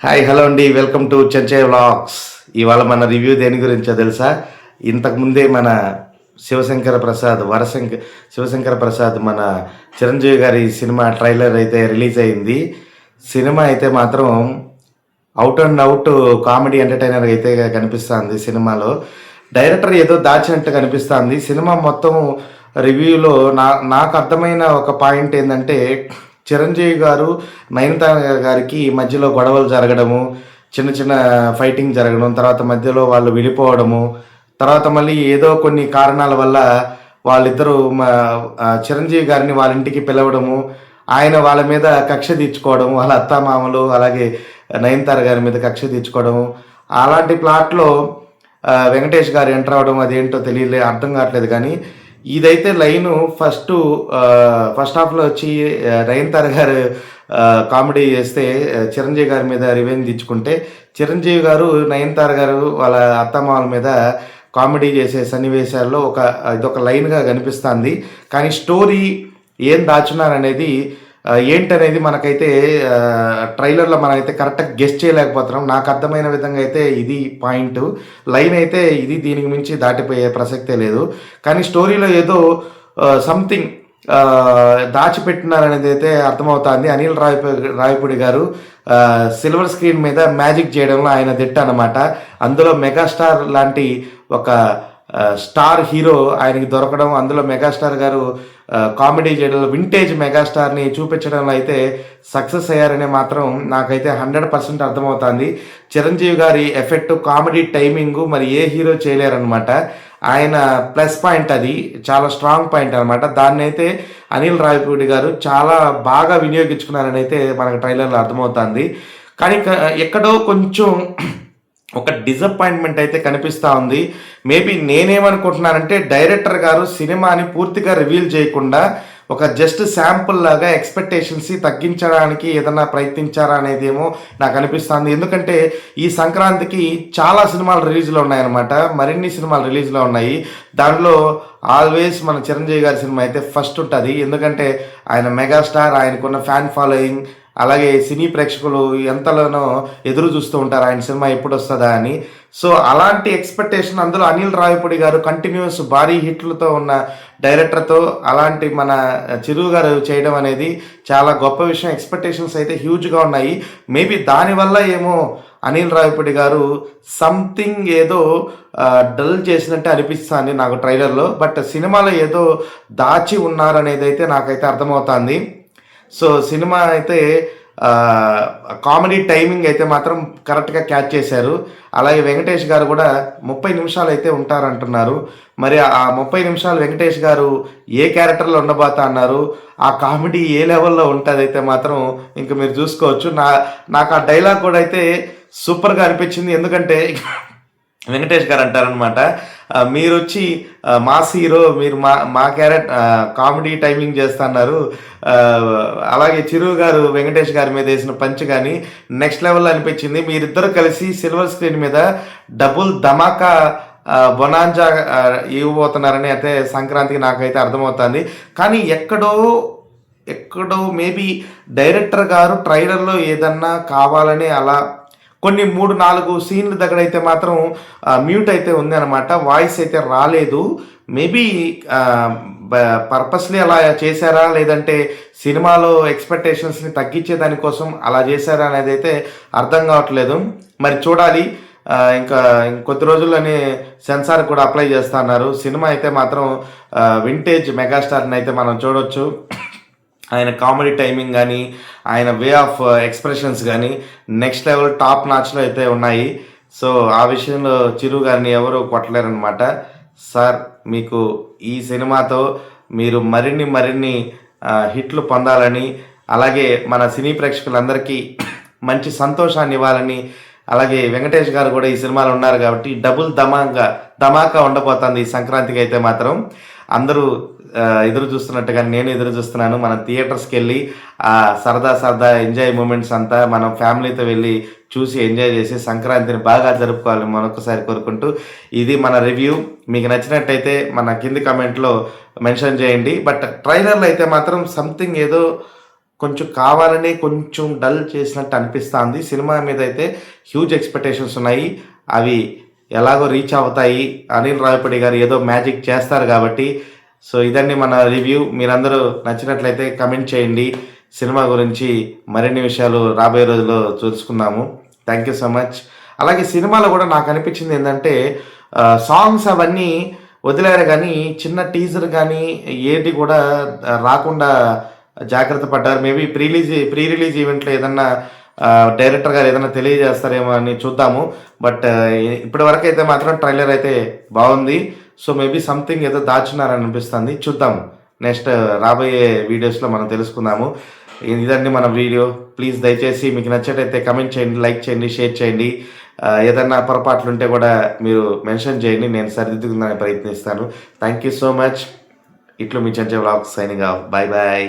Hi hello అండి, welcome to చెంచయ్ vlogs. ఇవాళ మన రివ్యూ దేని గురించో తెలుసా? ఇంతకుముందే మన శివశంకర ప్రసాద్ మన చిరంజీవి గారి సినిమా ట్రైలర్ అయితే రిలీజ్ అయింది. సినిమా అయితే మాత్రం out and out comedy entertainer అయితే కనిపిస్తుంది. సినిమాలో డైరెక్టర్ ఏదో దాచినట్టు కనిపిస్తుంది. సినిమా మొత్తం రివ్యూలో నాకు అర్థమైన ఒక పాయింట్ ఏంటంటే, చిరంజీవి గారు నయనతార గారికి మధ్యలో గొడవలు జరగడము, చిన్న చిన్న ఫైటింగ్ జరగడం, తర్వాత మధ్యలో వాళ్ళు విడిపోవడము, తర్వాత మళ్ళీ ఏదో కొన్ని కారణాల వల్ల వాళ్ళిద్దరూ చిరంజీవి గారిని వాళ్ళ ఇంటికి పిలవడము, ఆయన వాళ్ళ మీద కక్ష తీర్చుకోవడం, వాళ్ళ అత్తామామలు అలాగే నయనతార గారి మీద కక్ష తీర్చుకోవడము, అలాంటి ప్లాట్లో వెంకటేష్ గారు ఎంటర్ అవడం అదేంటో అర్థం కావట్లేదు. కానీ ఇదైతే లైను ఫస్ట్ హాఫ్లో వచ్చి నయనతార గారు కామెడీ చేస్తే చిరంజీవి గారి మీద రివెంజ్ తెచ్చుకుంటే, చిరంజీవి గారు నయనతార గారు వాళ్ళ అత్తమామల మీద కామెడీ చేసే సన్నివేశాల్లో ఇదొక లైన్గా కనిపిస్తుంది. కానీ స్టోరీ ఏం దాచున్నారనేది ఏంటనేది మనకైతే ట్రైలర్లో మనమైతే కరెక్ట్గా గెస్ట్ చేయలేకపోతున్నాం. నాకు అర్థమైన విధంగా అయితే ఇది పాయింట్ లైన్ అయితే ఇది, దీనికి మించి దాటిపోయే ప్రసక్తే లేదు. కానీ స్టోరీలో ఏదో సంథింగ్ దాచిపెట్టినారనేది అయితే అర్థమవుతుంది. అనిల్ రావిపూడి గారు సిల్వర్ స్క్రీన్ మీద మ్యాజిక్ చేయడంలో ఆయన దిట్ట అనమాట. అందులో మెగాస్టార్ లాంటి ఒక స్టార్ హీరో ఆయనకి దొరకడం, అందులో మెగాస్టార్ గారు కామెడీ చేయడంలో వింటేజ్ మెగాస్టార్ని చూపించడంలో అయితే సక్సెస్ అయ్యారనే మాత్రం నాకైతే 100% అర్థమవుతుంది. చిరంజీవి గారి ఎఫెక్ట్, కామెడీ టైమింగు మరి ఏ హీరో చేయలేరనమాట. ఆయన ప్లస్ పాయింట్, అది చాలా స్ట్రాంగ్ పాయింట్ అనమాట. దాన్ని అయితే అనిల్ రావిపూడి గారు చాలా బాగా వినియోగించుకున్నారని అయితే మనకు ట్రైలర్లో అర్థమవుతుంది. కానీ ఎక్కడో కొంచెం ఒక డిసప్పాయింట్మెంట్ అయితే కనిపిస్తూ ఉంది. మేబీ నేనేమనుకుంటున్నానంటే, డైరెక్టర్ గారు సినిమాని పూర్తిగా రివీల్ చేయకుండా ఒక జస్ట్ శాంపుల్ లాగా ఎక్స్పెక్టేషన్స్ తగ్గించడానికి ఏదన్నా ప్రయత్నించారా అనేది ఏమో నాకు అనిపిస్తుంది. ఎందుకంటే ఈ సంక్రాంతికి చాలా సినిమాలు రిలీజ్లో ఉన్నాయన్నమాట, మరిన్ని సినిమాలు రిలీజ్లో ఉన్నాయి. దాంట్లో ఆల్వేస్ మన చిరంజీవి గారి సినిమా అయితే ఫస్ట్ ఉంటుంది. ఎందుకంటే ఆయన మెగాస్టార్, ఆయనకున్న ఫ్యాన్ ఫాలోయింగ్, అలాగే సినీ ప్రేక్షకులు ఎంతలోనో ఎదురు చూస్తూ ఉంటారు ఆయన సినిమా ఎప్పుడు వస్తుందా అని. సో అలాంటి ఎక్స్పెక్టేషన్, అందులో అనిల్ రావిపూడి గారు కంటిన్యూస్ భారీ హిట్లతో ఉన్న డైరెక్టర్తో అలాంటి మన చిరు గారు చేయడం అనేది చాలా గొప్ప విషయం. ఎక్స్పెక్టేషన్స్ అయితే హ్యూజ్గా ఉన్నాయి. మేబీ దానివల్ల ఏమో అనిల్ రావిపూడి గారు సంథింగ్ ఏదో డల్ చేసినట్టే అనిపిస్తుంది నాకు ట్రైలర్లో. బట్ సినిమాలో ఏదో దాచి ఉన్నారనేది అయితే నాకైతే అర్థమవుతుంది. సో సినిమా అయితే కామెడీ టైమింగ్ అయితే మాత్రం కరెక్ట్గా క్యాచ్ చేశారు. అలాగే వెంకటేష్ గారు కూడా 30 నిమిషాలు అయితే ఉంటారంటున్నారు. మరి ఆ 30 నిమిషాలు వెంకటేష్ గారు ఏ క్యారెక్టర్లో ఉండబోతా అన్నారు, ఆ కామెడీ ఏ లెవెల్లో ఉంటుంది అయితే మాత్రం ఇంక మీరు చూసుకోవచ్చు. నాకు ఆ డైలాగ్ కూడా అయితే సూపర్గా అనిపించింది. ఎందుకంటే వెంకటేష్ గారు అంటారనమాట, మీరు వచ్చి మాస్ హీరో, మీరు మా కామెడీ టైమింగ్ చేస్తున్నారు. అలాగే చిరు గారు వెంకటేష్ గారి మీద వేసిన పంచ్ కానీ నెక్స్ట్ లెవెల్ అనిపించింది. మీరిద్దరు కలిసి సిల్వర్ స్క్రీన్ మీద డబుల్ ధమాకా బొనాంజా ఇవ్వబోతున్నారని అయితే సంక్రాంతికి నాకైతే అర్థమవుతుంది. కానీ ఎక్కడో మేబీ డైరెక్టర్ గారు ట్రైలర్లో ఏదన్నా కావాలని అలా కొన్ని 3-4 సీన్ల దగ్గర అయితే మాత్రం మ్యూట్ అయితే ఉంది అనమాట, వాయిస్ అయితే రాలేదు. మేబీ పర్పస్లీ అలా చేశారా, లేదంటే సినిమాలో ఎక్స్పెక్టేషన్స్ని తగ్గించే దానికోసం అలా చేశారా అనేది అయితే అర్థం కావట్లేదు. మరి చూడాలి. ఇంకా కొద్ది రోజుల్లోనే సెన్సార్ కూడా అప్లై చేస్తున్నారు. సినిమా అయితే మాత్రం వింటేజ్ మెగాస్టార్ని అయితే మనం చూడొచ్చు. ఆయన కామెడీ టైమింగ్ కానీ, ఆయన వే ఆఫ్ ఎక్స్ప్రెషన్స్ కానీ నెక్స్ట్ లెవెల్ టాప్ నాచ్లో అయితే ఉన్నాయి. సో ఆ విషయంలో చిరు గారిని ఎవరు కొట్టలేరనమాట. సార్, మీకు ఈ సినిమాతో మీరు మరిన్ని హిట్లు పొందాలని, అలాగే మన సినీ ప్రేక్షకులందరికీ మంచి సంతోషాన్ని ఇవ్వాలని, అలాగే వెంకటేష్ గారు కూడా ఈ సినిమాలో ఉన్నారు కాబట్టి డబుల్ ధమాకా ఉండబోతుంది ఈ సంక్రాంతికి అయితే మాత్రం. అందరూ ఎదురు చూస్తున్నట్టుగా నేను ఎదురు చూస్తున్నాను. మనం థియేటర్స్కి వెళ్ళి సరదా ఎంజాయ్ మూమెంట్స్ అంతా మనం ఫ్యామిలీతో వెళ్ళి చూసి ఎంజాయ్ చేసి సంక్రాంతిని బాగా జరుపుకోవాలి మరొకసారి కోరుకుంటూ, ఇది మన రివ్యూ. మీకు నచ్చినట్టయితే మన కింది కామెంట్లో మెన్షన్ చేయండి. బట్ ట్రైలర్లో అయితే మాత్రం సంథింగ్ ఏదో కొంచెం కావాలనే కొంచెం డల్ చేసినట్టు అనిపిస్తుంది. సినిమా మీద అయితే హ్యూజ్ ఎక్స్పెక్టేషన్స్ ఉన్నాయి. అవి ఎలాగో రీచ్ అవుతాయి. అనిల్ రావిపూడి గారు ఏదో మ్యాజిక్ చేస్తారు కాబట్టి. సో ఇదండి మన రివ్యూ. మీరందరూ నచ్చినట్లయితే కమెంట్ చేయండి. సినిమా గురించి మరిన్ని విషయాలు రాబోయే రోజుల్లో చూసుకుందాము. Thank you so much. అలాగే సినిమాలో కూడా నాకు అనిపించింది ఏంటంటే సాంగ్స్ అవన్నీ వదిలేరు కానీ చిన్న టీజర్ కానీ ఏది కూడా రాకుండా జాగ్రత్త పడ్డారు. మేబీ ప్రీ రిలీజ్ ఈవెంట్లో ఏదన్నా డైరెక్టర్ గారు ఏదైనా తెలియజేస్తారేమో అని చూద్దాము. బట్ ఇప్పటి వరకు అయితే మాత్రం ట్రైలర్ అయితే బాగుంది. సో మేబీ సంథింగ్ ఏదో దాచున్నారని అనిపిస్తుంది. చూద్దాం, నెక్స్ట్ రాబోయే వీడియోస్లో మనం తెలుసుకుందాము. ఇదండి మన వీడియో. ప్లీజ్ దయచేసి మీకు నచ్చేటైతే కమెంట్ చేయండి, లైక్ చేయండి, షేర్ చేయండి. ఏదన్నా పొరపాట్లు ఉంటే కూడా మీరు మెన్షన్ చేయండి, నేను సరిదిద్దుకుందానికి ప్రయత్నిస్తాను. Thank you so much. ఇట్లు మీ చెంచే vlogs signing off. Bye bye.